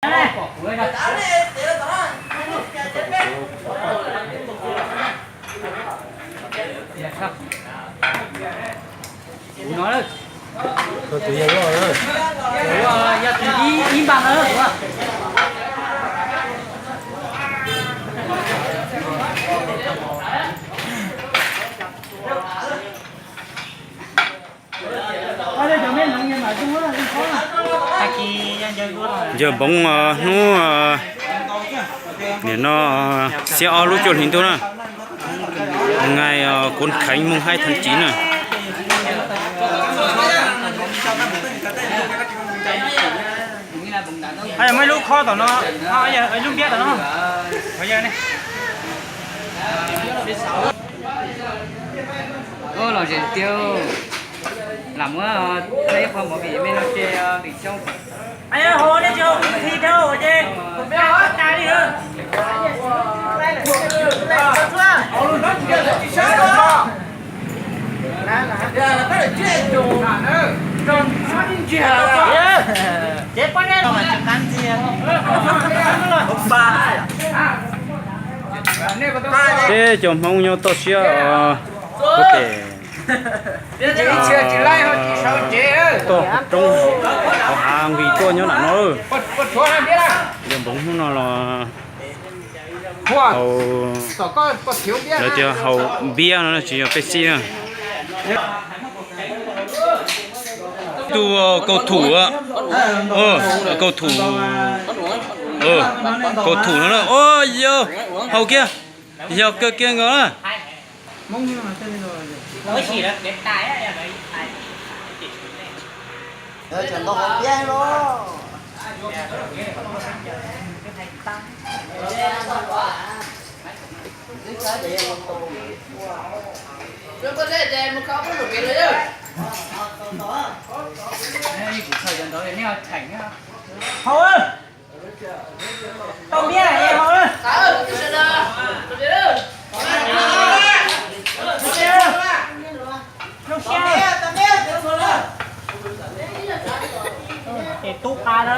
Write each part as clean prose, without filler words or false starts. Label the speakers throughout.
Speaker 1: nói đi.
Speaker 2: Thôi tự nhiên rồi ơi.
Speaker 1: Giờ thì im bằng nữa đúng không?
Speaker 2: Giờ bóng nó để nó sẽ lúc chuột hình thôi nè. Ngày Quốc Khánh mùng 2 tháng 9 này.
Speaker 3: Hay mấy lúc kho tao nó, ở lúc biết tao nó. Bây giờ này.
Speaker 1: Ô lò rèn tiêu làm đây không có bị bên nó chơi bị trong.
Speaker 3: Anh ơi hồ đi chưa? Thi đâu rồi chứ? Bây giờ hết tay đi nữa. Chết quá đấy. Mà chụp ăn gì
Speaker 2: Thế chồng mong nhau tốt xíu có thể to trong họ hàng vì to nhau là nó giờ bóng nó là hầu là chưa hầu bia nó chỉ là Pepsi nữa tu cầu thủ á cầu thủ cầu thủ nó là ôi giờ hầu kia giờ cơ kia ngó
Speaker 1: Mới chỉ là đến tài á vậy.
Speaker 4: Chẳng có hộp dây đó.
Speaker 5: Rồi có thể để một khóc nó được cái đấy rồi.
Speaker 1: Đây cũng thời gian đó đến neo chảnh á.
Speaker 3: Hầu ơi. Tao biết này em Hầu ơi.
Speaker 5: Cái gì đó. Cái gì đó.
Speaker 3: Để tụ pha đó.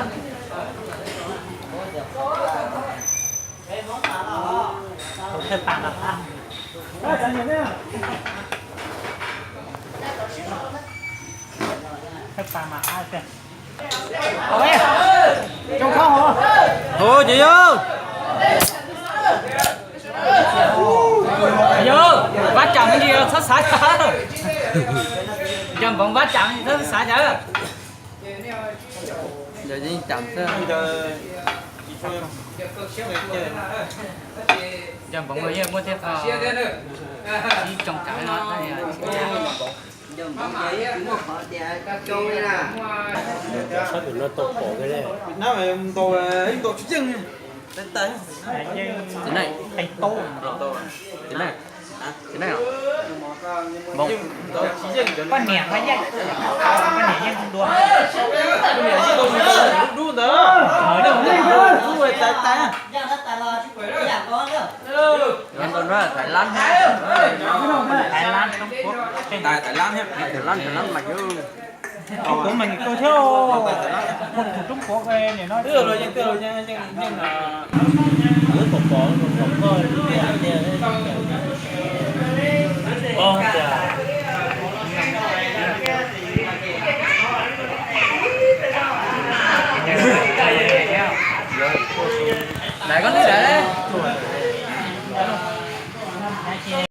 Speaker 3: Thêm tạm là ăn. Đó, chẳng nhìn nữa. Thêm tạm mà ai kìa. Ôi, trông khó hả?
Speaker 2: thôi chị ơi
Speaker 1: Vô, vắt chồng cái gì thất xả chở. Chồng bóng vắt chồng thì thất xả chở. Giờ đi chồng thôi. Chồng bóng người mua thêm đi trong cái nó này
Speaker 2: sao tụi nó tốt khổ cái này
Speaker 3: Nó mà tôi chút chừng. Tới.
Speaker 1: thế này
Speaker 3: Thành tô.
Speaker 1: thế này thế này bóng
Speaker 3: Con nẻ phải nhanh. Con nẻ nhanh không đùa. Con nẻ chứ không đùa nữa. Hỏi đâu nữa. Đùa tại tại.
Speaker 1: em còn nói là Thái Lan
Speaker 3: Thái Lan Trung Quốc.
Speaker 1: Thái Lan là cái
Speaker 3: Của mình tôi theo một thủ Trung Quốc về để nói. Từ rồi nha nhưng là một bỏ thôi.
Speaker 1: Lại con đi để